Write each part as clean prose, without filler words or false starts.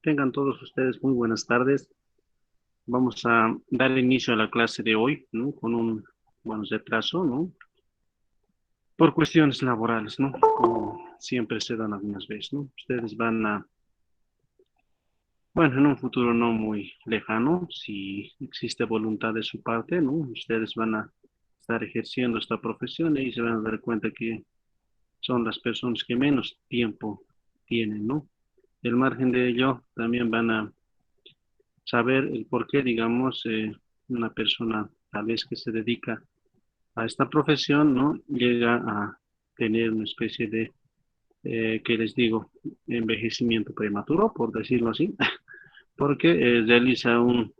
Tengan todos ustedes muy buenas tardes. Vamos a dar inicio a la clase de hoy, ¿no? Con un buen retraso, ¿no? Por cuestiones laborales, ¿no? Como siempre se dan algunas veces, ¿no? Ustedes van a, bueno, en un futuro no muy lejano, si existe voluntad de su parte, ¿no? Ustedes van a estar ejerciendo esta profesión y se van a dar cuenta que son las personas que menos tiempo tienen, ¿no? El margen de ello también van a saber el por qué, digamos, una persona tal vez que se dedica a esta profesión, ¿no? Llega a tener una especie de, ¿qué les digo? Envejecimiento prematuro, por decirlo así, porque realiza un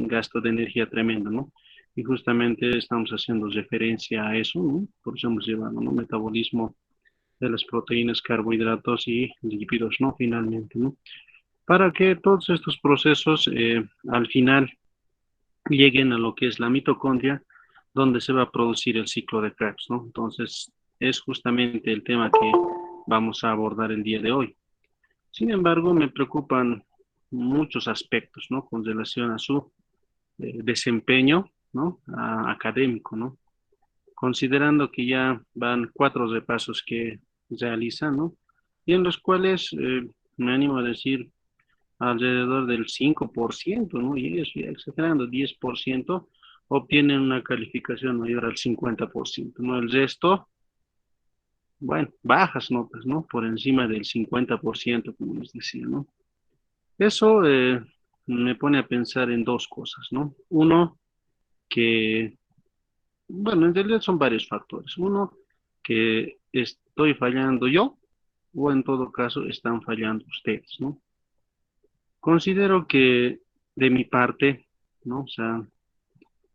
gasto de energía tremendo, ¿no? Y justamente estamos haciendo referencia a eso, ¿no? Por eso hemos llevado, ¿no? Metabolismo de las proteínas, carbohidratos y lípidos, ¿no? Finalmente, ¿no? Para que todos estos procesos al final lleguen a lo que es la mitocondria, donde se va a producir el ciclo de Krebs, ¿no? Entonces, es justamente el tema que vamos a abordar el día de hoy. Sin embargo, me preocupan muchos aspectos, ¿no? Con relación a su desempeño, ¿no? Académico, ¿no? Considerando que ya van 4 repasos que realizan, ¿no? Y en los cuales me animo a decir alrededor del 5%, ¿no? Y eso ya exagerando, 10% obtienen una calificación mayor al 50%, ¿no? El resto, bueno, bajas notas, ¿no? Por encima del 50%, como les decía, ¿no? Eso me pone a pensar en dos cosas, ¿no? Uno, que, bueno, en realidad son varios factores. Uno, que estoy fallando yo, o en todo caso están fallando ustedes, ¿no? Considero que de mi parte, ¿no? O sea,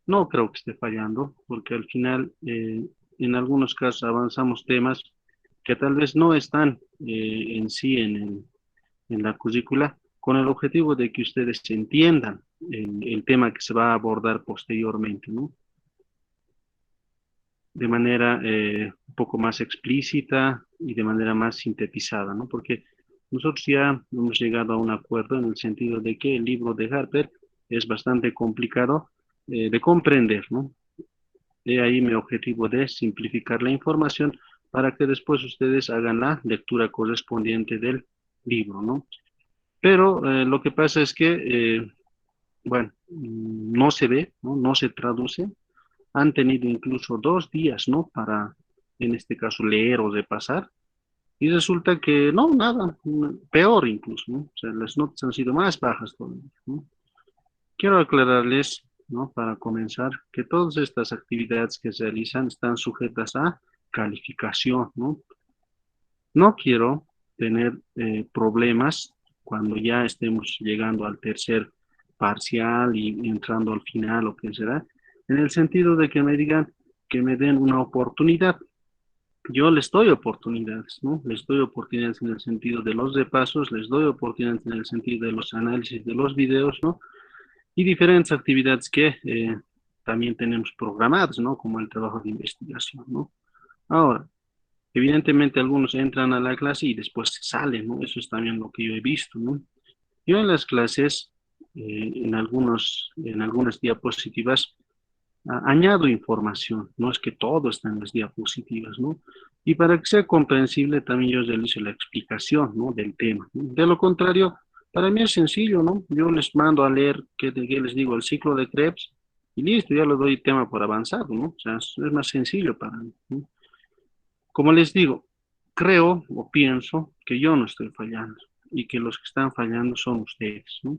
no creo que esté fallando, porque al final, en algunos casos avanzamos temas que tal vez no están en sí en la currícula, con el objetivo de que ustedes entiendan el tema que se va a abordar posteriormente, ¿no? De manera un poco más explícita y de manera más sintetizada, ¿no? Porque nosotros ya hemos llegado a un acuerdo en el sentido de que el libro de Harper es bastante complicado de comprender, ¿no? De ahí mi objetivo de simplificar la información para que después ustedes hagan la lectura correspondiente del libro, ¿no? Pero lo que pasa es que, bueno, no se ve, ¿no? No se traduce. Han tenido incluso 2 días, ¿no? Para, en este caso, leer o repasar. Y resulta que no, nada, peor incluso, ¿no? O sea, las notas han sido más bajas todavía, ¿no? Quiero aclararles, ¿no? Para comenzar, que todas estas actividades que se realizan están sujetas a calificación, ¿no? No quiero tener problemas cuando ya estemos llegando al tercer parcial y entrando al final o qué será, en el sentido de que me digan que me den una oportunidad. Yo les doy oportunidades, ¿no? Les doy oportunidades en el sentido de los repasos, les doy oportunidades en el sentido de los análisis de los videos, ¿no? Y diferentes actividades que también tenemos programadas, ¿no? Como el trabajo de investigación, ¿no? Ahora, evidentemente algunos entran a la clase y después se salen, ¿no? Eso es también lo que yo he visto, ¿no? Yo en las clases, en algunas diapositivas, añado información, no es que todo está en las diapositivas, ¿no? Y para que sea comprensible, también yo realizo la explicación, ¿no? Del tema, ¿no? De lo contrario, para mí es sencillo, ¿no? Yo les mando a leer, ¿qué les digo? El ciclo de Krebs y listo, ya les doy tema por avanzado, ¿no? O sea, es más sencillo para mí, ¿no? Como les digo, creo o pienso que yo no estoy fallando y que los que están fallando son ustedes, ¿no?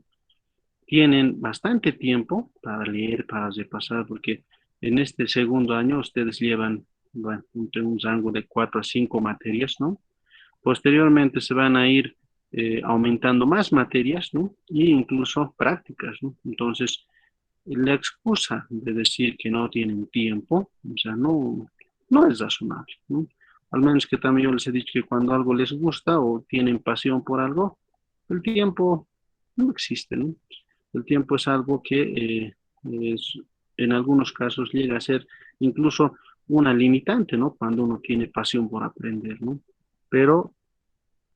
Tienen bastante tiempo para leer, para repasar, porque en este segundo año ustedes llevan, bueno, un rango de 4 a 5 materias, ¿no? Posteriormente se van a ir aumentando más materias, ¿no? Y incluso prácticas, ¿no? Entonces, la excusa de decir que no tienen tiempo, o sea, no es razonable, ¿no? Al menos que también yo les he dicho que cuando algo les gusta o tienen pasión por algo, el tiempo no existe, ¿no? El tiempo es algo que es, en algunos casos llega a ser incluso una limitante, ¿no? Cuando uno tiene pasión por aprender, ¿no? Pero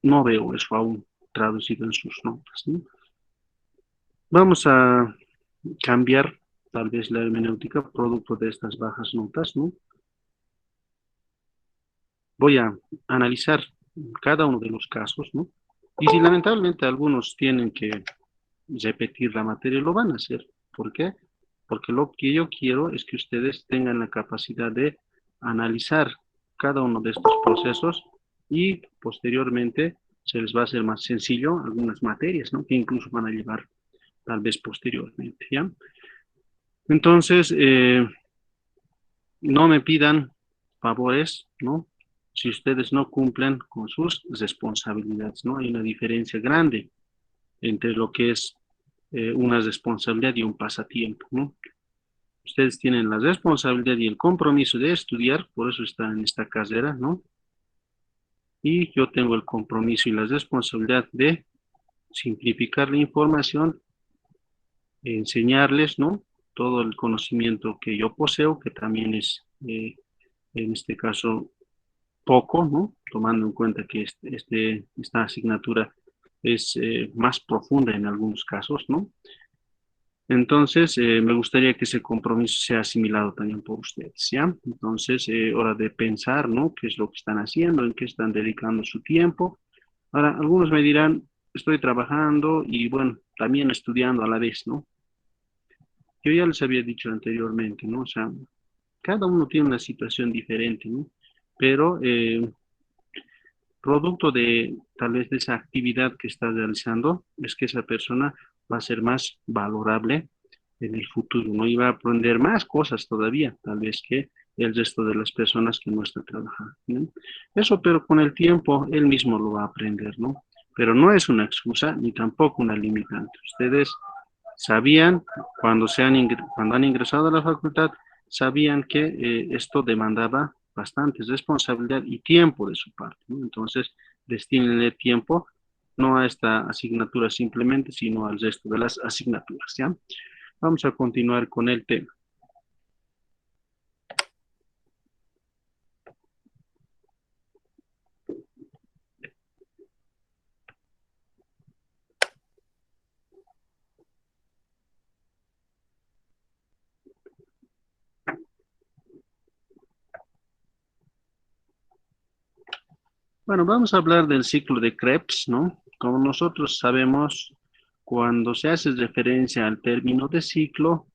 no veo eso aún. traducido en sus notas, ¿no? Vamos a cambiar tal vez la hermenéutica producto de estas bajas notas, ¿no? Voy a analizar cada uno de los casos, ¿no? Y si lamentablemente algunos tienen que repetir la materia, lo van a hacer. ¿Por qué? Porque lo que yo quiero es que ustedes tengan la capacidad de analizar cada uno de estos procesos y posteriormente se les va a hacer más sencillo algunas materias, ¿no? Que incluso van a llevar tal vez posteriormente, ¿ya? Entonces, no me pidan favores, ¿no? Si ustedes no cumplen con sus responsabilidades, ¿no? Hay una diferencia grande entre lo que es una responsabilidad y un pasatiempo, ¿no? Ustedes tienen la responsabilidad y el compromiso de estudiar, por eso están en esta carrera, ¿no? Y yo tengo el compromiso y la responsabilidad de simplificar la información, enseñarles, ¿no? Todo el conocimiento que yo poseo, que también es, en este caso, poco, ¿no? Tomando en cuenta que esta asignatura es más profunda en algunos casos, ¿no? Entonces, me gustaría que ese compromiso sea asimilado también por ustedes, ¿ya? Entonces, hora de pensar, ¿no? ¿Qué es lo que están haciendo? ¿En qué están dedicando su tiempo? Ahora, algunos me dirán, estoy trabajando y, bueno, también estudiando a la vez, ¿no? Yo ya les había dicho anteriormente, ¿no? O sea, cada uno tiene una situación diferente, ¿no? Pero producto de tal vez de esa actividad que está realizando, es que esa persona va a ser más valorable en el futuro, ¿no? Y va a aprender más cosas todavía, tal vez que el resto de las personas que no están trabajando, ¿no? Eso, pero con el tiempo, él mismo lo va a aprender, ¿no? Pero no es una excusa ni tampoco una limitante. Ustedes sabían, cuando han ingresado a la facultad, sabían que esto demandaba bastante responsabilidad y tiempo de su parte, ¿no? Entonces, destínenle tiempo no a esta asignatura simplemente, sino al resto de las asignaturas, ¿ya? Vamos a continuar con el tema. Bueno, vamos a hablar del ciclo de Krebs, ¿no? Como nosotros sabemos, cuando se hace referencia al término de ciclo,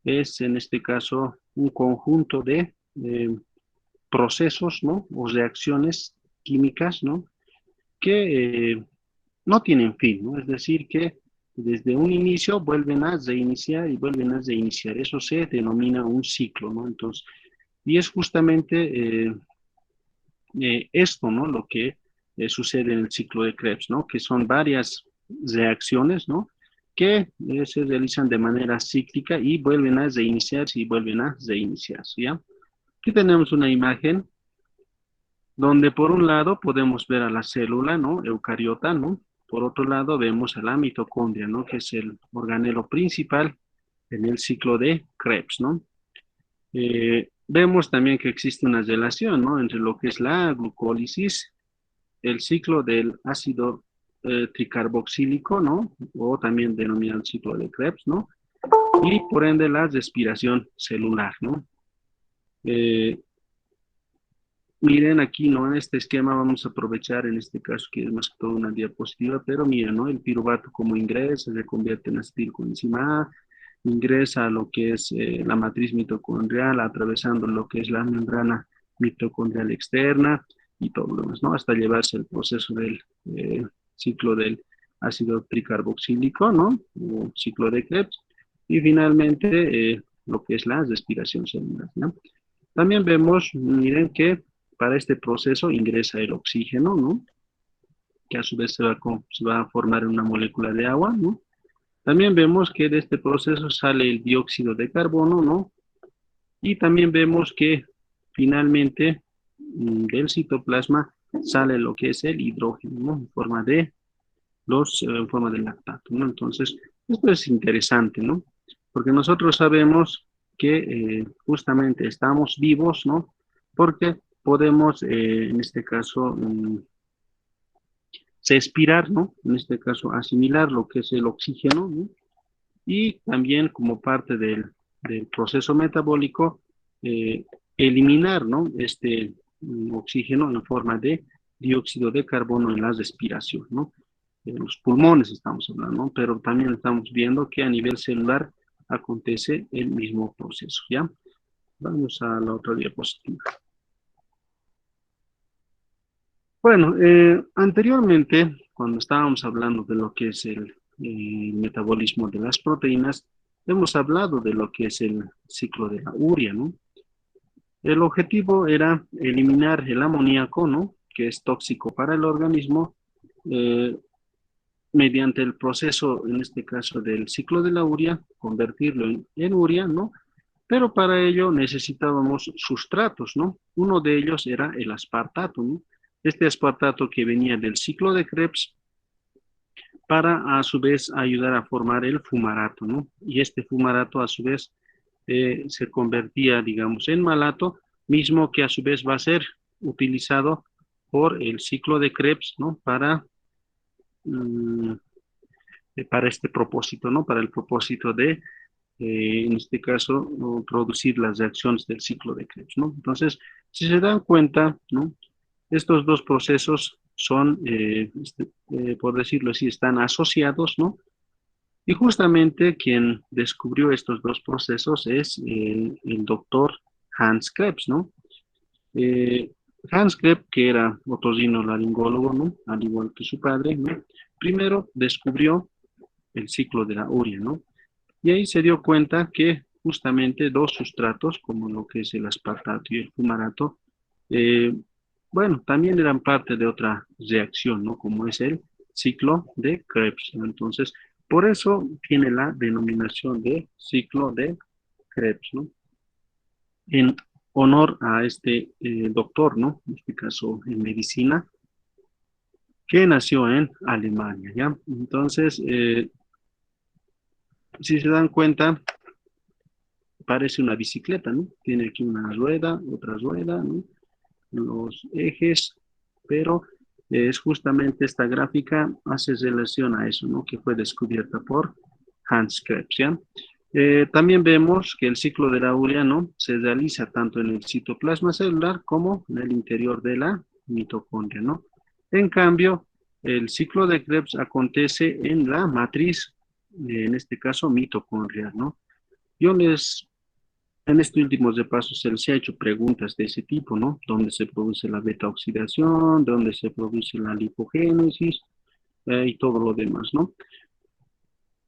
es en este caso un conjunto de procesos, ¿no? O reacciones químicas, ¿no? Que no tienen fin, ¿no? Es decir, que desde un inicio vuelven a reiniciar y vuelven a reiniciar. Eso se denomina un ciclo, ¿no? Entonces, y es justamente esto, ¿no? Lo que sucede en el ciclo de Krebs, ¿no? Que son varias reacciones, ¿no? Que se realizan de manera cíclica y vuelven a reiniciarse y vuelven a reiniciarse, ¿ya? Aquí tenemos una imagen donde por un lado podemos ver a la célula, ¿no? Eucariota, ¿no? Por otro lado vemos a la mitocondria, ¿no? Que es el organelo principal en el ciclo de Krebs, ¿no? Vemos también que existe una relación, ¿no? Entre lo que es la glucólisis, el ciclo del ácido tricarboxílico, ¿no? O también denominado el ciclo de Krebs, ¿no? Y por ende la respiración celular, ¿no? Eh, Miren aquí, ¿no? En este esquema vamos a aprovechar, en este caso, que es más que todo una diapositiva, pero miren, ¿no? El piruvato como ingresa, se convierte en acetilcoenzima A, ingresa a lo que es la matriz mitocondrial, atravesando lo que es la membrana mitocondrial externa y todo lo demás, ¿no? Hasta llevarse el proceso del ciclo del ácido tricarboxílico, ¿no? O ciclo de Krebs. Y finalmente, lo que es la respiración celular, ¿no? También vemos, miren que para este proceso ingresa el oxígeno, ¿no? Que a su vez se va a formar en una molécula de agua, ¿no? También vemos que de este proceso sale el dióxido de carbono, ¿no? Y también vemos que finalmente del citoplasma sale lo que es el hidrógeno, ¿no? En forma de lactato, ¿no? Entonces, esto es interesante, ¿no? Porque nosotros sabemos que justamente estamos vivos, ¿no? Porque podemos, en este caso, respirar, ¿no? En este caso, asimilar lo que es el oxígeno, ¿no? Y también como parte del proceso metabólico, eh, eliminar, ¿no? Este oxígeno en forma de dióxido de carbono en la respiración, ¿no? En los pulmones estamos hablando, ¿no? Pero también estamos viendo que a nivel celular acontece el mismo proceso, ¿ya? Vamos a la otra diapositiva. Bueno, anteriormente, cuando estábamos hablando de lo que es el metabolismo de las proteínas, hemos hablado de lo que es el ciclo de la urea, ¿no? El objetivo era eliminar el amoníaco, ¿no? Que es tóxico para el organismo, eh, mediante el proceso, en este caso del ciclo de la urea, convertirlo en urea, ¿no? Pero para ello necesitábamos sustratos, ¿no? Uno de ellos era el aspartato, ¿no? Este aspartato que venía del ciclo de Krebs para a su vez ayudar a formar el fumarato, ¿no? Y este fumarato a su vez se convertía, digamos, en malato, mismo que a su vez va a ser utilizado por el ciclo de Krebs, ¿no? Mm, para este propósito, ¿no? Para el propósito de en este caso, ¿no? Producir las reacciones del ciclo de Krebs, ¿no? Entonces, si se dan cuenta, ¿no? Estos dos procesos son, por decirlo así, están asociados, ¿no? Y justamente quien descubrió estos dos procesos es el doctor Hans Krebs, ¿no? Eh, Hans Krebs, que era otorrinolaringólogo, ¿no? Al igual que su padre, ¿no? Primero descubrió el ciclo de la urea, ¿no? Y ahí se dio cuenta que justamente dos sustratos, como lo que es el aspartato y el fumarato, eh, bueno, también eran parte de otra reacción, ¿no? Como es el ciclo de Krebs, ¿no? Entonces, por eso tiene la denominación de ciclo de Krebs, ¿no? En honor a este doctor, ¿no? En este caso en medicina, que nació en Alemania, ¿ya? Entonces, si se dan cuenta, parece una bicicleta, ¿no? Tiene aquí una rueda, otra rueda, ¿no? Los ejes, pero es justamente esta gráfica hace relación a eso, ¿no? Que fue descubierta por Hans Krebs, ¿ya? También vemos que el ciclo de la urea, ¿no? Se realiza tanto en el citoplasma celular como en el interior de la mitocondria, ¿no? En cambio, el ciclo de Krebs acontece en la matriz, en este caso mitocondrial, ¿no? Yo les en estos últimos repasos se les ha hecho preguntas de ese tipo, ¿no? ¿Dónde se produce la beta oxidación? ¿Dónde se produce la lipogénesis? Y todo lo demás, ¿no?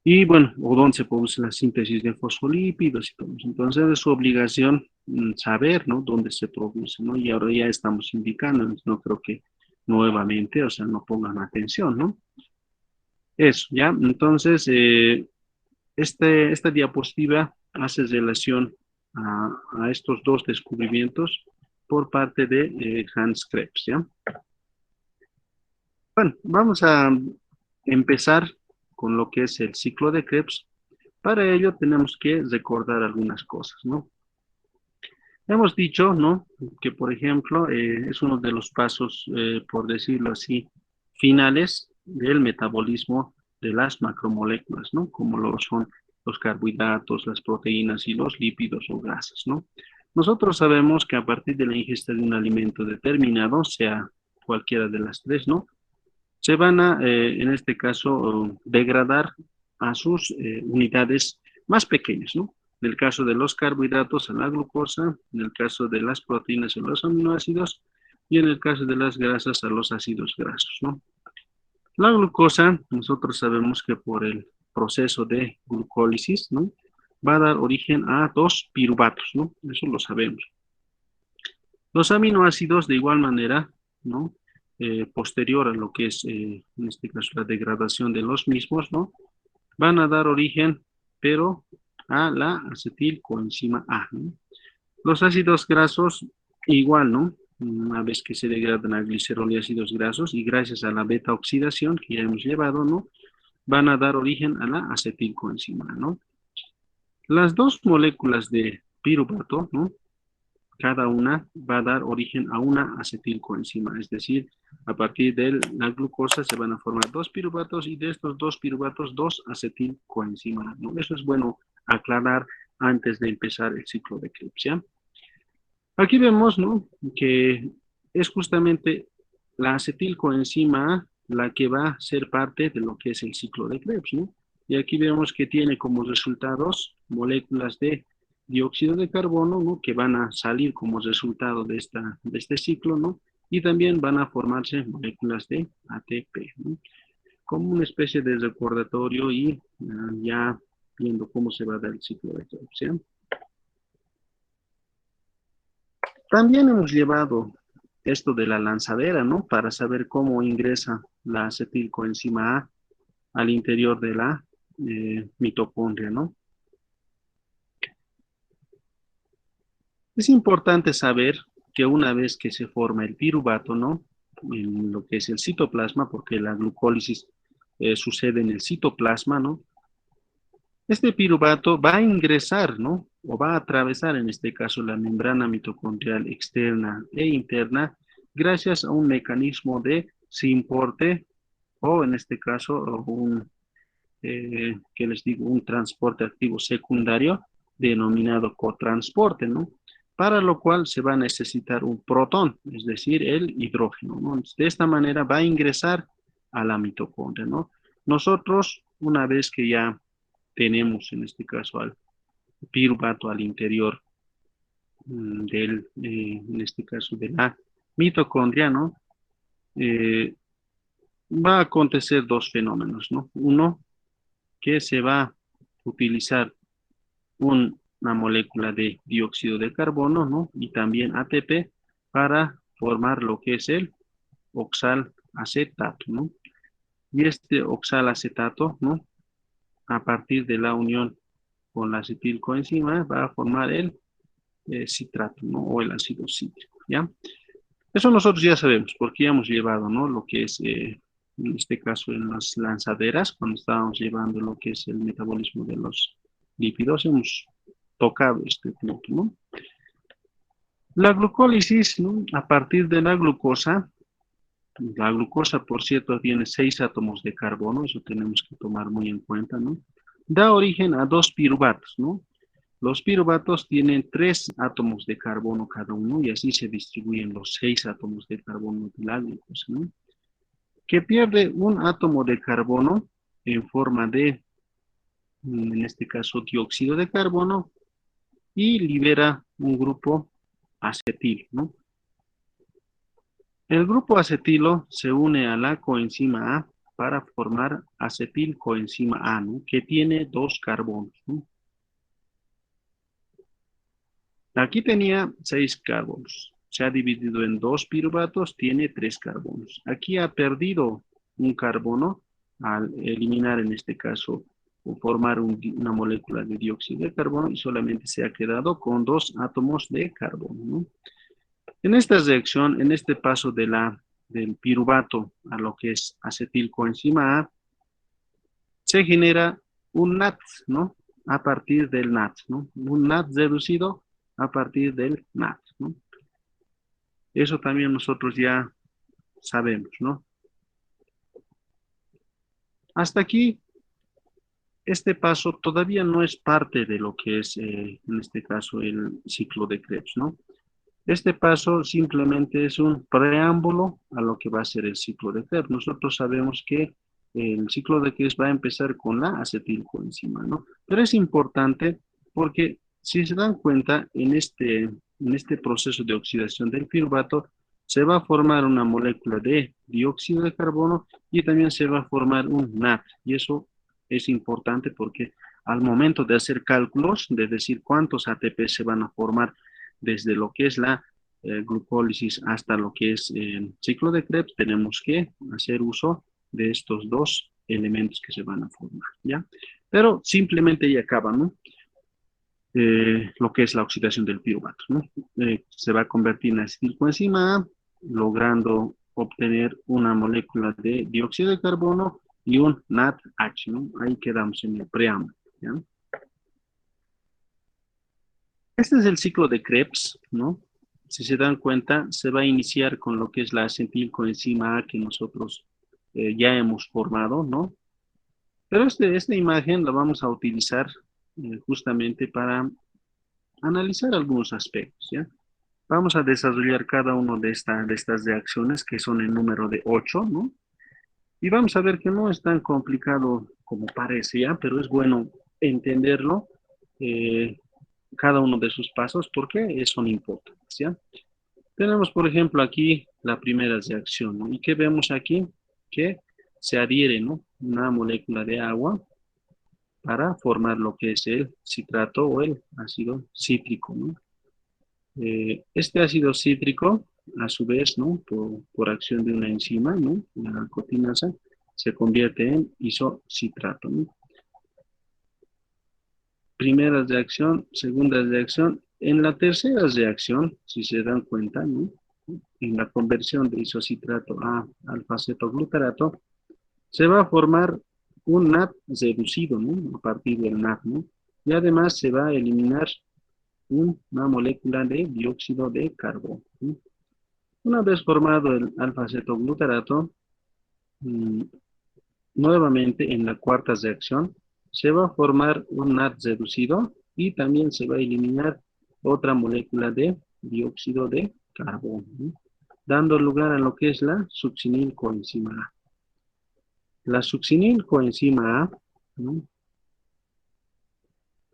Y bueno, o dónde se produce la síntesis de fosfolípidos y todo eso. Entonces es su obligación saber, ¿no? Dónde se produce, ¿no? Y ahora ya estamos indicando, no creo que nuevamente, o sea, no pongan atención, ¿no? Eso, ¿ya? Entonces, esta diapositiva hace relación a estos dos descubrimientos por parte de Hans Krebs, ¿ya? Bueno, vamos a empezar con lo que es el ciclo de Krebs. Para ello tenemos que recordar algunas cosas, ¿no? Hemos dicho, ¿no? Que, por ejemplo, es uno de los pasos, por decirlo así, finales del metabolismo de las macromoléculas, ¿no? Como lo son los carbohidratos, las proteínas y los lípidos o grasas, ¿no? Nosotros sabemos que a partir de la ingesta de un alimento determinado, sea cualquiera de las tres, ¿no? Se van a, en este caso, degradar a sus unidades más pequeñas, ¿no? En el caso de los carbohidratos a la glucosa, en el caso de las proteínas a los aminoácidos y en el caso de las grasas a los ácidos grasos, ¿no? La glucosa, nosotros sabemos que por el proceso de glucólisis, ¿no? Va a dar origen a dos piruvatos, ¿no? Eso lo sabemos. Los aminoácidos, de igual manera, ¿no? Posterior a lo que es, en este caso, la degradación de los mismos, ¿no? Van a dar origen, pero a la acetilcoenzima A, ¿no? Los ácidos grasos, igual, ¿no? Una vez que se degradan a glicerol y ácidos grasos, y gracias a la beta oxidación que ya hemos llevado, ¿no? Van a dar origen a la acetilcoenzima, ¿no? Las dos moléculas de piruvato, ¿no? cada una va a dar origen a una acetilcoenzima, es decir, a partir de la glucosa se van a formar dos piruvatos y de estos dos piruvatos, dos acetilcoenzimas, ¿no? Eso es bueno aclarar antes de empezar el ciclo de Krebs, ¿ya? Aquí vemos, ¿no?, que es justamente la acetilcoenzima la que va a ser parte de lo que es el ciclo de Krebs, ¿no? Y aquí vemos que tiene como resultados moléculas de dióxido de carbono, ¿no?, que van a salir como resultado de este ciclo, ¿no? Y también van a formarse moléculas de ATP, ¿no? Como una especie de recordatorio y ya viendo cómo se va a dar el ciclo de Krebs, ¿ya? También hemos llevado esto de la lanzadera, ¿no? Para saber cómo ingresa la acetilcoenzima A al interior de la mitocondria, ¿no? Es importante saber que una vez que se forma el piruvato, ¿no?, en lo que es el citoplasma, porque la glucólisis sucede en el citoplasma, ¿no? Este piruvato va a ingresar, ¿no?, o va a atravesar en este caso la membrana mitocondrial externa e interna gracias a un mecanismo de simporte o en este caso un, ¿qué les digo?, un transporte activo secundario denominado cotransporte, ¿no? Para lo cual se va a necesitar un protón, es decir, el hidrógeno, ¿no? De esta manera va a ingresar a la mitocondria, ¿no? Nosotros, una vez que ya tenemos en este caso al piruvato al interior en este caso de la mitocondria, ¿no? Eh, Va a acontecer dos fenómenos, ¿no? Uno, que se va a utilizar una molécula de dióxido de carbono, ¿no?, y también ATP para formar lo que es el oxalacetato, ¿no? Y este oxalacetato, ¿no?, a partir de la unión con la acetilcoenzima va a formar el citrato, ¿no?, o el ácido cítrico, ¿ya? Eso nosotros ya sabemos, porque ya hemos llevado, ¿no?, lo que es, en este caso, en las lanzaderas, cuando estábamos llevando lo que es el metabolismo de los lípidos, hemos tocado este punto, ¿no? La glucólisis, ¿no?, a partir de la glucosa, por cierto, tiene 6 átomos de carbono, eso tenemos que tomar muy en cuenta, ¿no? Da origen a dos piruvatos, ¿no? Los piruvatos tienen 3 átomos de carbono cada uno y así se distribuyen los 6 átomos de carbono de la glucosa, ¿no? Que pierde un átomo de carbono en forma de, en este caso, dióxido de carbono y libera un grupo acetil, ¿no? El grupo acetilo se une a la coenzima A para formar acetilcoenzima A, ¿no?, que tiene 2 carbonos, ¿no? Aquí tenía 6 carbonos. Se ha dividido en 2 piruvatos, tiene 3 carbonos. Aquí ha perdido un carbono al eliminar, en este caso, o formar una molécula de dióxido de carbono y solamente se ha quedado con 2 átomos de carbono, ¿no? En esta reacción, en este paso del piruvato a lo que es acetilcoenzima A, se genera un NAT, ¿no? A partir del NAT, ¿no? Un NAT reducido a partir del NAT, ¿no? Eso también nosotros ya sabemos, ¿no? Hasta aquí, este paso todavía no es parte de lo que es, en este caso, el ciclo de Krebs, ¿no? Este paso simplemente es un preámbulo a lo que va a ser el ciclo de Krebs. Nosotros sabemos que el ciclo de Krebs va a empezar con la acetilcoenzima, ¿no? Pero es importante porque si se dan cuenta, en este proceso de oxidación del piruvato, se va a formar una molécula de dióxido de carbono y también se va a formar un NAT. Y eso es importante porque al momento de hacer cálculos, de decir cuántos ATP se van a formar desde lo que es la glucólisis hasta lo que es el ciclo de Krebs, tenemos que hacer uso de estos dos elementos que se van a formar, ¿ya? Pero simplemente ya acaba, ¿no? Lo que es la oxidación del piruvato, ¿no? Se va a convertir en acetilcoenzima A, logrando obtener una molécula de dióxido de carbono y un NADH, ¿no? Ahí quedamos en el preámbulo, ¿ya? Este es el ciclo de Krebs, ¿no? si se dan cuenta, se va a iniciar con lo que es la acetilcoenzima A que nosotros ya hemos formado, ¿no? Pero esta imagen la vamos a utilizar justamente para analizar algunos aspectos, ¿ya? Vamos a desarrollar cada uno de estas reacciones, que son el número de 8, ¿no? Y vamos a ver que no es tan complicado como parece, ¿ya? Pero es bueno entenderlo, eh, cada uno de sus pasos, porque son importantes, ¿ya? Tenemos, por ejemplo, aquí la primera reacción, ¿no? ¿Y qué vemos aquí? Que se adhiere, ¿no? Una molécula de agua para formar lo que es el citrato o el ácido cítrico, ¿no? Este ácido cítrico, a su vez, ¿no? Por acción de una enzima, ¿no? La cotinasa, se convierte en isocitrato, ¿no? Primera reacción, segunda reacción. En la tercera reacción, si se dan cuenta, ¿no? En la conversión de isocitrato a alfa-cetoglutarato, se va a formar un NAD reducido, ¿no? A partir del NAD, ¿no? Y además se va a eliminar una molécula de dióxido de carbono, ¿no? Una vez formado el alfa-cetoglutarato, mm, nuevamente en la cuarta reacción, se va a formar un NAD reducido y también se va a eliminar otra molécula de dióxido de carbono, ¿no? Dando lugar a lo que es la succinilcoenzima A. La succinilcoenzima A, ¿no?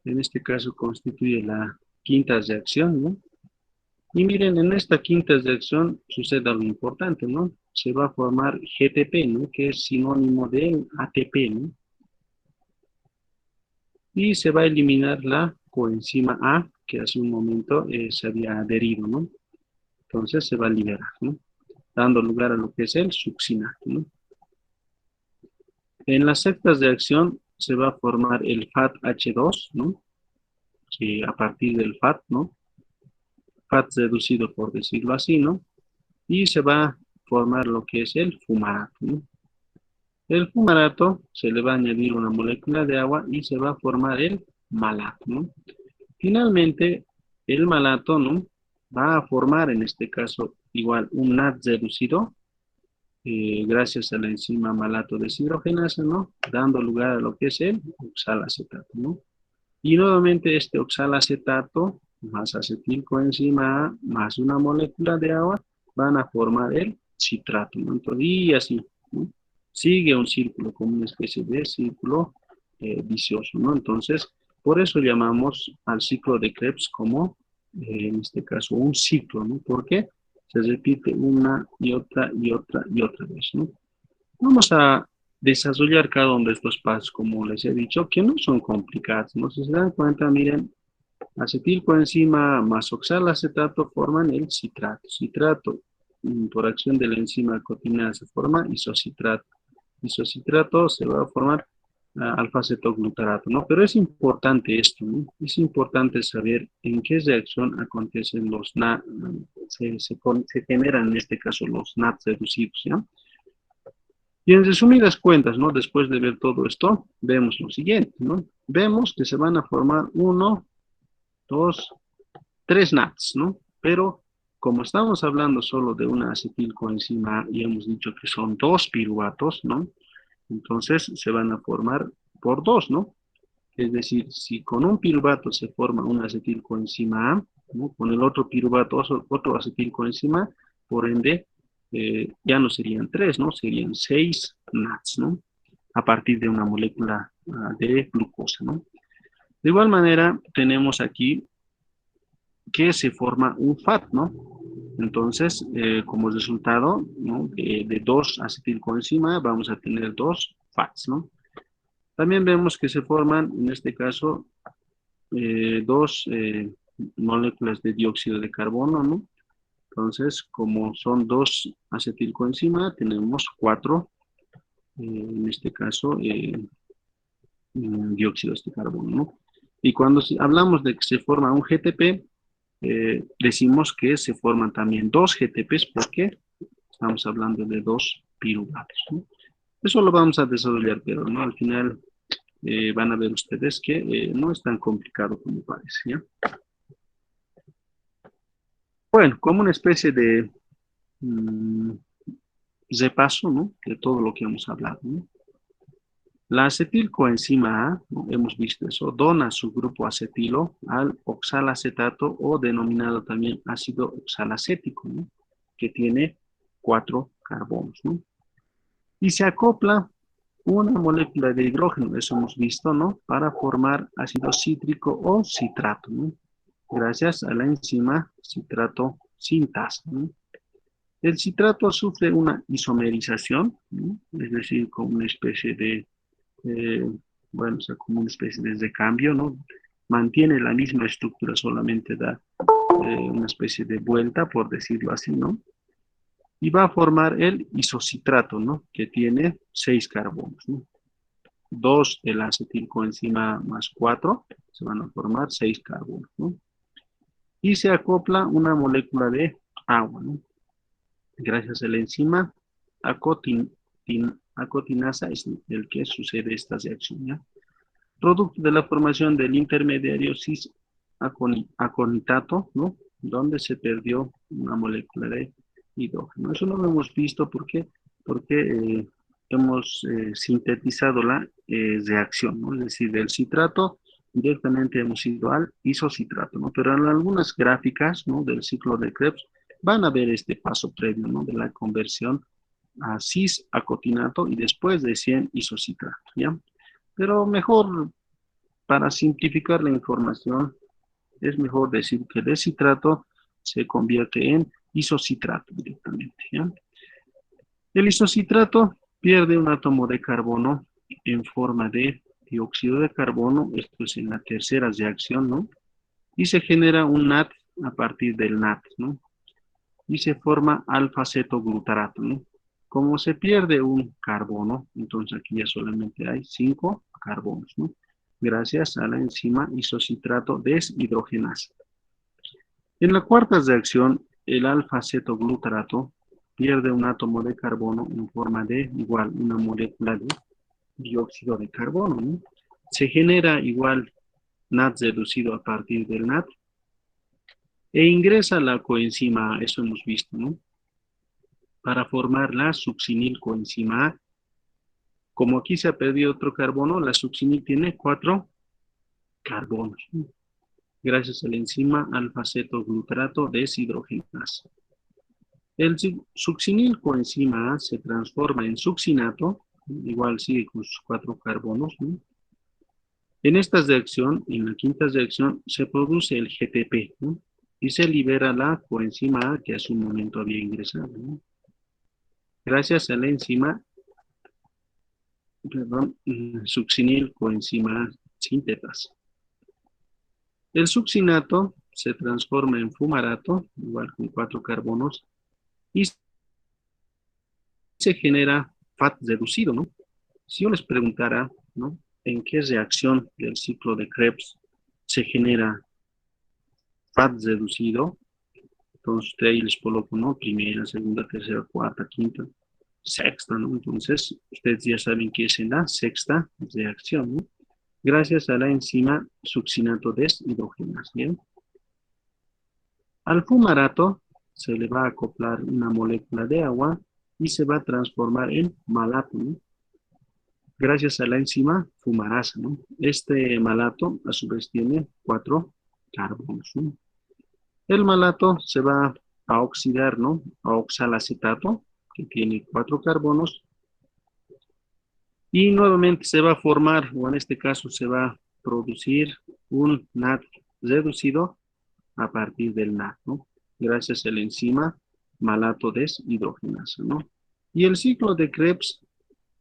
En este caso constituye la quinta reacción, ¿no? Y miren, en esta quinta reacción sucede algo importante, ¿no? Se va a formar GTP, ¿no? Que es sinónimo del ATP, ¿no? Y se va a eliminar la coenzima A, que hace un momento se había adherido, ¿no? Entonces se va a liberar, ¿no? Dando lugar a lo que es el succinato, ¿no? En las sexta reacción se va a formar el FAT-H2, ¿no? Que a partir del FAT, ¿no? FAT reducido, por decirlo así, ¿no? Y se va a formar lo que es el fumarato, ¿no? El fumarato se le va a añadir una molécula de agua y se va a formar el malato, ¿no? Finalmente, el malato, ¿no? Va a formar en este caso igual un NAD reducido, gracias a la enzima malato deshidrogenasa, ¿no? Dando lugar a lo que es el oxalacetato, ¿no? Y nuevamente este oxalacetato más acetilcoenzima A más una molécula de agua van a formar el citrato, ¿no? Entonces, y así, ¿no? Sigue un círculo, como una especie de círculo vicioso, ¿no? Entonces, por eso llamamos al ciclo de Krebs como, en este caso, un ciclo, ¿no? Porque se repite una y otra y otra y otra vez, ¿no? Vamos a desarrollar cada uno de estos pasos, como les he dicho, que no son complicados, ¿no? Si se dan cuenta, miren, acetilcoenzima más oxalacetato forman el citrato. Citrato, por acción de la enzima cotinasa, se forma isocitrato. Isocitrato se va a formar alfa-cetoglutarato, ¿no? Pero es importante esto, ¿no? Es importante saber en qué reacción acontecen los NAD, se generan en este caso los NAD reducidos, ¿ya? Y en resumidas cuentas, ¿no? Después de ver todo esto, vemos lo siguiente, ¿no? Vemos que se van a formar uno, dos, tres NADs, ¿no? Pero como estamos hablando solo de una acetilcoenzima y hemos dicho que son dos piruvatos, ¿no? Entonces se van a formar por dos, ¿no? Es decir, si con un piruvato se forma una acetilcoenzima A, ¿no? Con el otro piruvato otro acetilcoenzima, por ende, ya no serían tres, ¿no? Serían seis NADs, ¿no? A partir de una molécula de glucosa, ¿no? De igual manera, tenemos aquí que se forma un FAT, ¿no? Entonces, como resultado, ¿no? De dos acetilcoenzima vamos a tener dos FATs, ¿no? También vemos que se forman, en este caso, dos moléculas de dióxido de carbono, ¿no? Entonces, como son dos acetilcoenzima, tenemos cuatro, en este caso, dióxidos de carbono, ¿no? Y cuando hablamos de que se forma un GTP, decimos que se forman también dos GTPs porque estamos hablando de dos piruvatos, ¿no? Eso lo vamos a desarrollar, pero ¿no? Al final van a ver ustedes que no es tan complicado como parece, ¿ya? Bueno, como una especie de mm, repaso, ¿no? De todo lo que hemos hablado, ¿no? La acetilcoenzima A, ¿no? Hemos visto eso, dona su grupo acetilo al oxalacetato o denominado también ácido oxalacético, ¿no? Que tiene 4 carbonos, ¿no? Y se acopla una molécula de hidrógeno, eso hemos visto, ¿no? Para formar ácido cítrico o citrato, ¿no? Gracias a la enzima citrato sintasa, ¿no? El citrato sufre una isomerización, ¿no? Es decir, como una especie de, eh, bueno, o sea, como una especie de recambio, ¿no? Mantiene la misma estructura, solamente da una especie de vuelta, por decirlo así, ¿no? Y va a formar el isocitrato, ¿no? Que tiene 6 carbonos, ¿no? Dos de la acetilcoenzima más 4 se van a formar 6 carbonos, ¿no? Y se acopla una molécula de agua, ¿no? Gracias a la enzima acotinasa es el que sucede esta reacción, ¿ya? Producto de la formación del intermediario cis-aconitato, ¿no? Donde se perdió una molécula de hidrógeno. Eso no lo hemos visto porque hemos sintetizado la reacción, ¿no? Es decir, del citrato directamente hemos ido al isocitrato, ¿no? Pero en algunas gráficas, ¿no? Del ciclo de Krebs van a ver este paso previo, ¿no? De la conversión a cis-acotinato y después de 100 isocitrato, ¿ya? Pero mejor, para simplificar la información, es mejor decir que el citrato se convierte en isocitrato directamente, ¿ya? El isocitrato pierde un átomo de carbono en forma de dióxido de carbono, esto es en la tercera reacción, ¿no? Y se genera un NAT a partir del NAT, ¿no? Y se forma alfa-cetoglutarato, ¿no? Como se pierde un carbono, entonces aquí ya solamente hay 5 carbonos, ¿no? Gracias a la enzima isocitrato deshidrogenasa. En la cuarta reacción, el alfa-cetoglutarato pierde un átomo de carbono en forma de igual una molécula de dióxido de carbono, ¿no? Se genera igual NAT reducido a partir del NAT e ingresa la coenzima A, eso hemos visto, ¿no? Para formar la succinilcoenzima A. Como aquí se ha perdido otro carbono, la succinil tiene 4 carbonos, ¿no? Gracias a la enzima alfa-cetoglutarato deshidrogenasa. El succinilcoenzima A se transforma en succinato, igual sigue con sus 4 carbonos, ¿no? En esta reacción, en la quinta reacción, se produce el GTP, ¿no? Y se libera la coenzima A que hace un momento había ingresado, ¿no? Gracias a la enzima, perdón, succinilcoenzima sintetasa. El succinato se transforma en fumarato, igual con 4 carbonos, y se genera FAT reducido, ¿no? Si yo les preguntara, ¿no? ¿En qué reacción del ciclo de Krebs se genera FAT reducido? Entonces, de ahí les coloco, ¿no? Primera, segunda, tercera, cuarta, quinta, sexta, ¿no? Entonces, ustedes ya saben que es en la sexta reacción, ¿no? Gracias a la enzima succinato deshidrogenasa, ¿bien? Al fumarato se le va a acoplar una molécula de agua y se va a transformar en malato, ¿no? Gracias a la enzima fumarasa, ¿no? Este malato a su vez tiene 4 carbonos, ¿no? El malato se va a oxidar, ¿no? A oxalacetato, que tiene 4 carbonos, y nuevamente se va a formar, o en este caso se va a producir un NAT reducido a partir del NAT, ¿no? Gracias a la enzima malato deshidrogenasa, ¿no? Y el ciclo de Krebs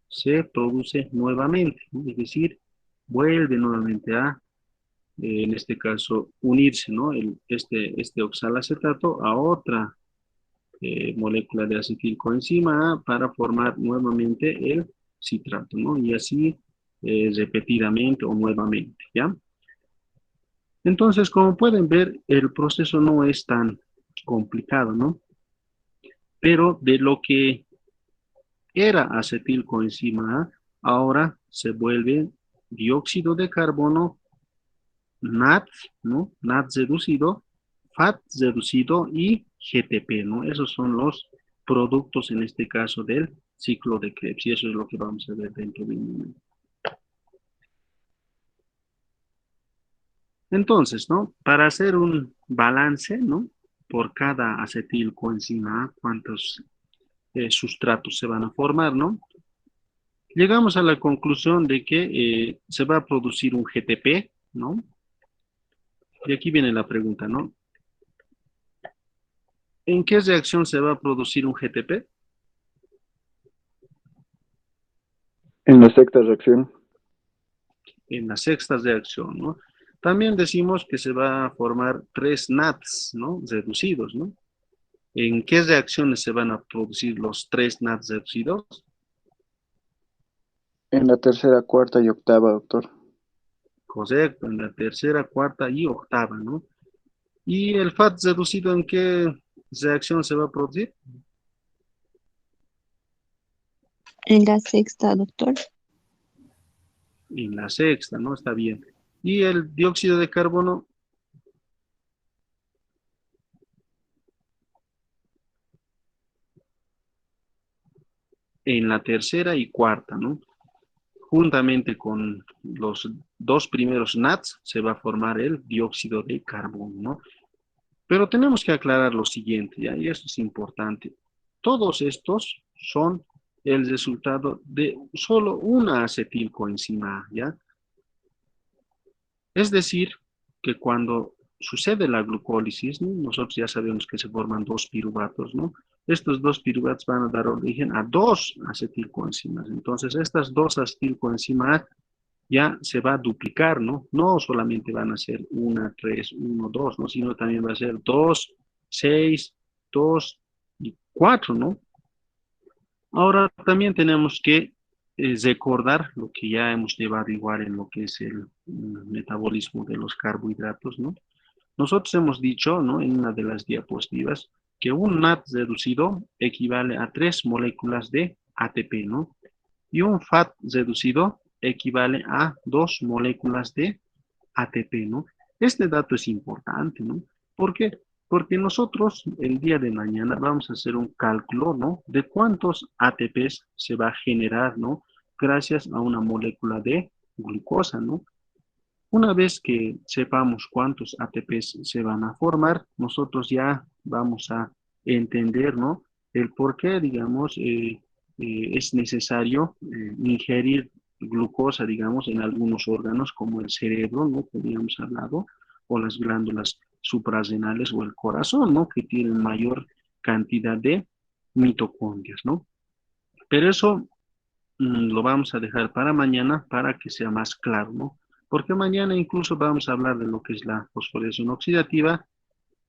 se produce nuevamente, ¿no? Es decir, vuelve nuevamente a, en este caso, unirse, ¿no? Este oxalacetato a otra molécula de acetilcoenzima A para formar nuevamente el citrato, ¿no? Y así repetidamente o nuevamente, ¿ya? Entonces, como pueden ver, el proceso no es tan complicado, ¿no? Pero de lo que era acetilcoenzima A, ahora se vuelve dióxido de carbono NAT, ¿no? NAT reducido fat reducido y GTP, ¿no? Esos son los productos en este caso del ciclo de Krebs y eso es lo que vamos a ver dentro de un momento. Entonces, ¿no? Para hacer un balance, ¿no? Por cada acetilcoenzima A, cuántos sustratos se van a formar, ¿no? Llegamos a la conclusión de que se va a producir un GTP, ¿no? Y aquí viene la pregunta, ¿no? ¿En qué reacción se va a producir un GTP? En la sexta reacción. En la sexta reacción, ¿no? También decimos que se va a formar 3 NADs, ¿no? Reducidos, ¿no? ¿En qué reacciones se van a producir los 3 NADs reducidos? En la tercera, cuarta y octava, doctor. Correcto, en la tercera, cuarta y octava, ¿no? ¿Y el FAT reducido en qué reacción se va a producir? En la sexta, doctor. En la sexta, ¿no? Está bien. ¿Y el dióxido de carbono? En la tercera y cuarta, ¿no? Juntamente con los dos primeros NADs se va a formar el dióxido de carbono, ¿no? Pero tenemos que aclarar lo siguiente, ¿ya? Y esto es importante. Todos estos son el resultado de solo una acetilcoenzima A, ¿ya? Es decir, que cuando sucede la glucólisis, ¿no? Nosotros ya sabemos que se forman dos piruvatos, ¿no? Estos dos piruvatos van a dar origen a dos acetilcoenzimas. Entonces, estas dos acetilcoenzimas ya se va a duplicar, ¿no? No solamente van a ser una, tres, uno, dos, ¿no? Sino también va a ser dos, seis, dos y cuatro, ¿no? Ahora también tenemos que recordar lo que ya hemos llevado igual en lo que es el metabolismo de los carbohidratos, ¿no? Nosotros hemos dicho, ¿no? En una de las diapositivas, que un NAT reducido equivale a 3 moléculas de ATP, ¿no? Y un FAT reducido equivale a 2 moléculas de ATP, ¿no? Este dato es importante, ¿no? ¿Por qué? Porque nosotros el día de mañana vamos a hacer un cálculo, ¿no? De cuántos ATPs se va a generar, ¿no? Gracias a una molécula de glucosa, ¿no? Una vez que sepamos cuántos ATPs se van a formar, nosotros ya vamos a entender, ¿no? El por qué, digamos, es necesario ingerir glucosa, digamos, en algunos órganos como el cerebro, ¿no? Que habíamos hablado, o las glándulas suprarrenales o el corazón, ¿no? Que tienen mayor cantidad de mitocondrias, ¿no? Pero eso lo vamos a dejar para mañana para que sea más claro, ¿no? Porque mañana incluso vamos a hablar de lo que es la fosforilación oxidativa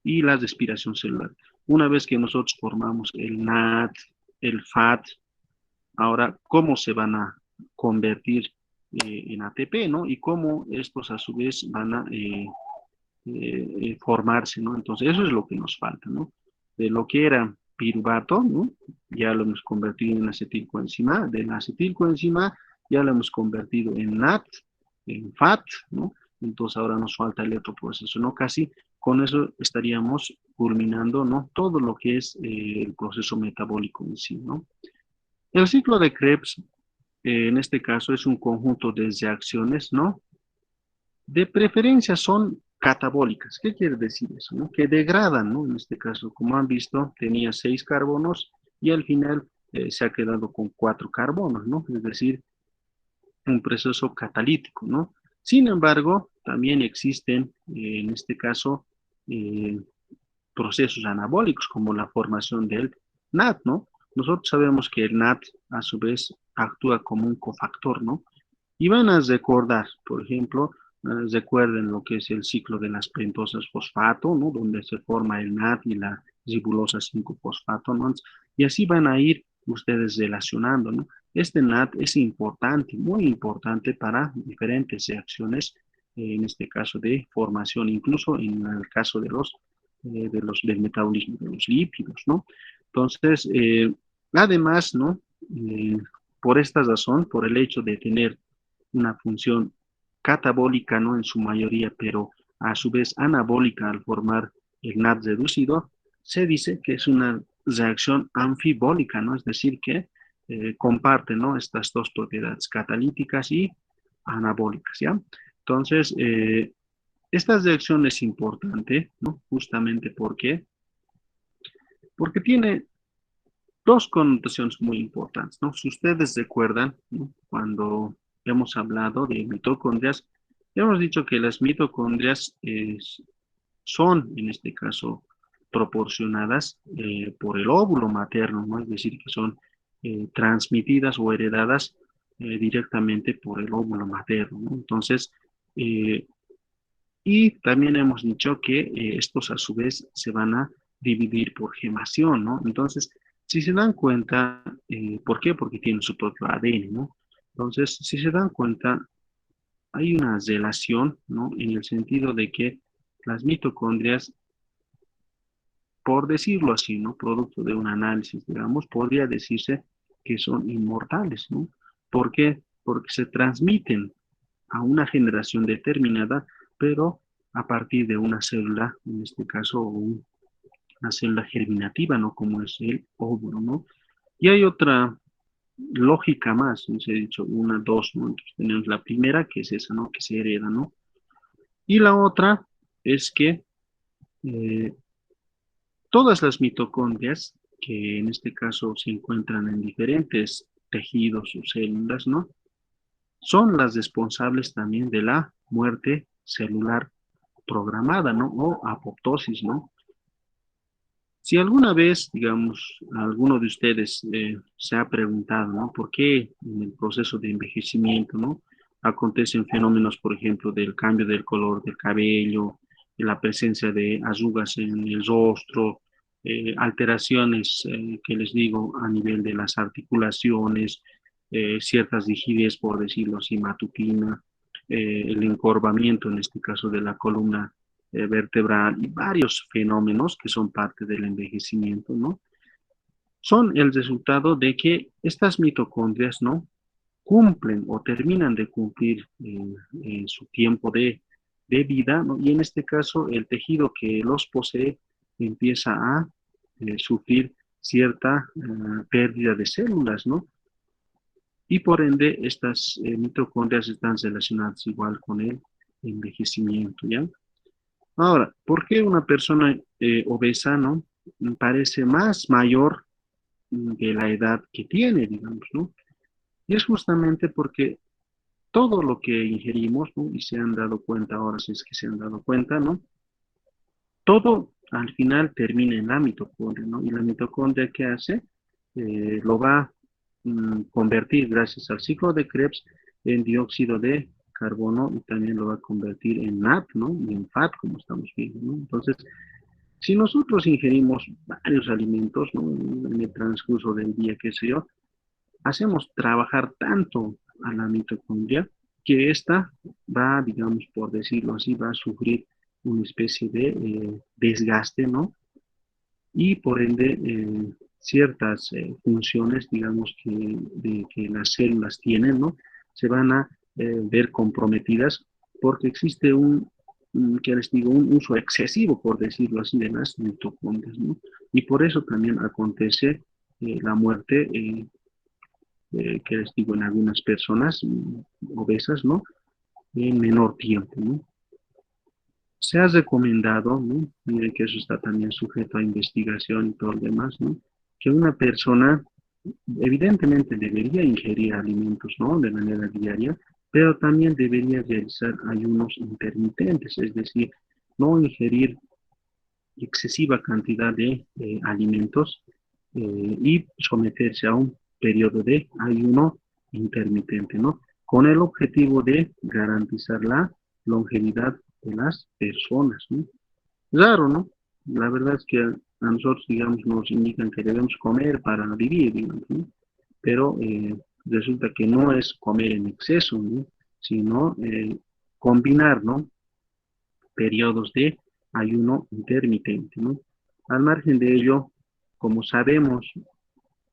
y la respiración celular. Una vez que nosotros formamos el NAT, el FAT, ahora, ¿cómo se van a convertir en ATP, ¿no? Y cómo estos a su vez van a formarse, ¿no? Entonces, eso es lo que nos falta, ¿no? De lo que era piruvato, ¿no? Ya lo hemos convertido en acetilcoenzima, de la acetilcoenzima ya lo hemos convertido en NAT, en FAT, ¿no? Entonces ahora nos falta el otro proceso, ¿no? Casi con eso estaríamos culminando, ¿no? Todo lo que es el proceso metabólico en sí, ¿no? El ciclo de Krebs, en este caso, es un conjunto de reacciones, ¿no? De preferencia son catabólicas. ¿Qué quiere decir eso? ¿No? Que degradan, ¿no? En este caso, como han visto, tenía 6 carbonos y al final se ha quedado con 4 carbonos, ¿no? Es decir, un proceso catalítico, ¿no? Sin embargo, también existen, en este caso, eh, procesos anabólicos como la formación del NAT, ¿no? Nosotros sabemos que el NAT a su vez actúa como un cofactor, ¿no? Y van a recordar, por ejemplo, recuerden lo que es el ciclo de las pentosas fosfato, ¿no? Donde se forma el NAT y la ribulosa 5-fosfato, ¿no? Y así van a ir ustedes relacionando, ¿no? Este NAT es importante, muy importante para diferentes reacciones, en este caso de formación, incluso en el caso del metabolismo de los lípidos, ¿no? Entonces, además, ¿no? Eh, por esta razón, por el hecho de tener una función catabólica, ¿no? En su mayoría, pero a su vez anabólica al formar el NAD reducido, se dice que es una reacción anfibólica, ¿no? Es decir, que comparte, ¿no? Estas dos propiedades, catalíticas y anabólicas, ¿ya? Entonces, esta reacción es importante, ¿no? Justamente porque tiene dos connotaciones muy importantes, ¿no? Si ustedes recuerdan, ¿no? Cuando hemos hablado de mitocondrias, hemos dicho que las mitocondrias son, en este caso, proporcionadas por el óvulo materno, ¿no? Es decir, que son transmitidas o heredadas directamente por el óvulo materno, ¿no? Entonces, eh, y también hemos dicho que estos a su vez se van a dividir por gemación, ¿no? Entonces, si se dan cuenta, ¿por qué? Porque tienen su propio ADN, ¿no? Entonces, si se dan cuenta, hay una relación, ¿no? En el sentido de que las mitocondrias, por decirlo así, ¿no? Producto de un análisis, digamos, podría decirse que son inmortales, ¿no? ¿Por qué? Porque se transmiten a una generación determinada, pero a partir de una célula, en este caso una célula germinativa, ¿no? Como es el óvulo, ¿no? Y hay otra lógica más, ¿no? Se ha dicho una, dos, ¿no? Entonces tenemos la primera, que es esa, ¿no? Que se hereda, ¿no? Y la otra es que eh, todas las mitocondrias, que en este caso se encuentran en diferentes tejidos o células, ¿no? Son las responsables también de la muerte celular programada, ¿no? O apoptosis, ¿no? Si alguna vez, digamos, alguno de ustedes se ha preguntado, ¿no? ¿Por qué en el proceso de envejecimiento, ¿no? Acontecen fenómenos, por ejemplo, del cambio del color del cabello, de la presencia de arrugas en el rostro, alteraciones, que les digo, a nivel de las articulaciones, ciertas rigidez, por decirlo así, matutina, el encorvamiento, en este caso, de la columna vertebral y varios fenómenos que son parte del envejecimiento, ¿no? Son el resultado de que estas mitocondrias, ¿no? Cumplen o terminan de cumplir su tiempo de vida, ¿no? Y en este caso el tejido que los posee empieza a sufrir cierta pérdida de células, ¿no? Y por ende estas mitocondrias están relacionadas igual con el envejecimiento, ¿ya? Ahora, ¿por qué una persona obesa, no? Parece más mayor de la edad que tiene, digamos, ¿no? Y es justamente porque todo lo que ingerimos, ¿no? Y se han dado cuenta ahora, si es que se han dado cuenta, ¿no? Todo al final termina en la mitocondria, ¿no? Y la mitocondria, ¿qué hace? Lo va a convertir, gracias al ciclo de Krebs, en dióxido de carbono y también lo va a convertir en NAD, ¿no? Y en FAT, como estamos viendo, ¿no? Entonces, si nosotros ingerimos varios alimentos, ¿no? En el transcurso del día, qué sé yo, hacemos trabajar tanto a la mitocondria que ésta va, digamos, por decirlo así, va a sufrir una especie de desgaste, ¿no? Y por ende, ciertas funciones, digamos, que las células tienen, ¿no? Se van a ver comprometidas porque existe que les digo, un uso excesivo, por decirlo así, de las mitocondrias, ¿no? Y por eso también acontece la muerte, que les digo, en algunas personas obesas, ¿no? En menor tiempo, ¿no? Se ha recomendado, ¿no? Miren que eso está también sujeto a investigación y todo lo demás, ¿no? Que una persona evidentemente debería ingerir alimentos, ¿no? De manera diaria, pero también debería realizar ayunos intermitentes, es decir, no ingerir excesiva cantidad de alimentos y someterse a un periodo de ayuno intermitente, ¿no? Con el objetivo de garantizar la longevidad de las personas, ¿no? Raro, ¿no? La verdad es que a nosotros, digamos, nos indican que debemos comer para vivir, digamos, ¿no? Pero resulta que no es comer en exceso, ¿no? Sino combinar, ¿no? Periodos de ayuno intermitente, ¿no? Al margen de ello, como sabemos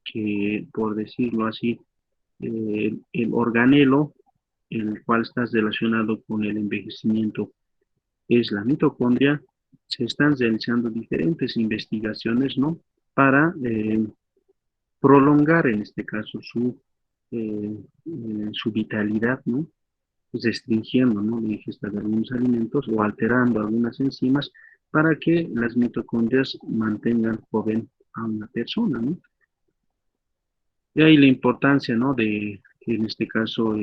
que, por decirlo así, el organelo, el cual está relacionado con el envejecimiento, es la mitocondria, se están realizando diferentes investigaciones, ¿no? Para prolongar, en este caso, su vitalidad, ¿no? Restringiendo, ¿no? La ingesta de algunos alimentos o alterando algunas enzimas para que las mitocondrias mantengan joven a una persona, ¿no? Y ahí la importancia, ¿no? De, en este caso,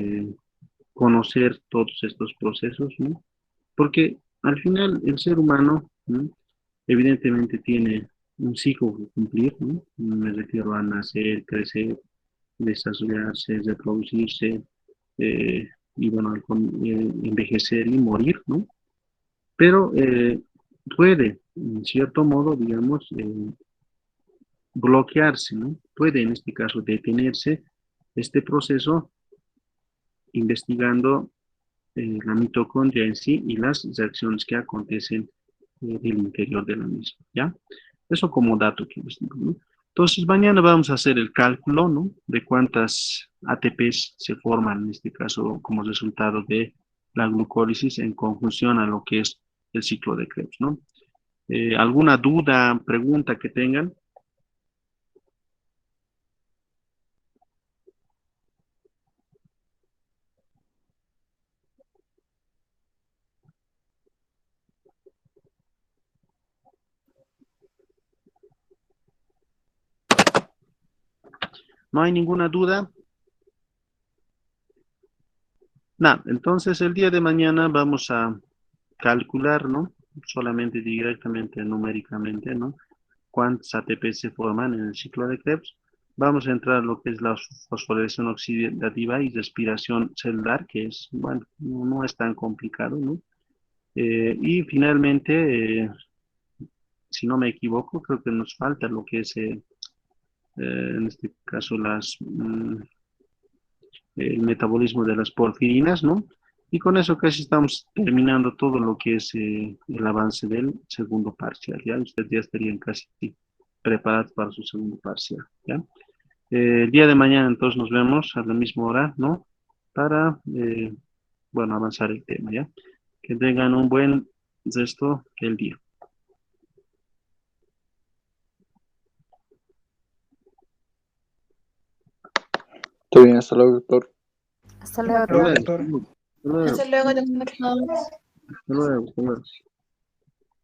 conocer todos estos procesos, ¿no? Porque al final el ser humano, ¿no? Evidentemente tiene un ciclo que cumplir, ¿no? Me refiero a nacer, crecer, desarrollarse, reproducirse, y bueno, envejecer y morir, ¿no? Pero puede, en cierto modo, digamos, bloquearse, ¿no? Puede, en este caso, detenerse este proceso investigando la mitocondria en sí y las reacciones que acontecen del interior de la misma, ¿ya? Eso como dato que les digo, ¿no? Entonces, mañana vamos a hacer el cálculo, ¿no? De cuántas ATPs se forman, en este caso, como resultado de la glucólisis en conjunción a lo que es el ciclo de Krebs, ¿no? ¿Alguna duda, pregunta que tengan? ¿No hay ninguna duda? Nada, entonces el día de mañana vamos a calcular, ¿no? Solamente directamente, numéricamente, ¿no? Cuántas ATP se forman en el ciclo de Krebs. Vamos a entrar a lo que es la fosforilación oxidativa y respiración celular, que es, bueno, no es tan complicado, ¿no? Y finalmente, si no me equivoco, creo que nos falta lo que es, en este caso, el metabolismo de las porfirinas, ¿no? Y con eso casi estamos terminando todo lo que es el avance del segundo parcial, ¿ya? Ustedes ya estarían casi preparados para su segundo parcial, ¿ya? El día de mañana entonces nos vemos a la misma hora, ¿no? Para, bueno, avanzar el tema, ¿ya? Que tengan un buen resto del día. Está bien, hasta luego, doctor. Hasta luego. Hasta luego, Doctor. hasta luego, Hasta luego, doctor. hasta luego, hasta luego.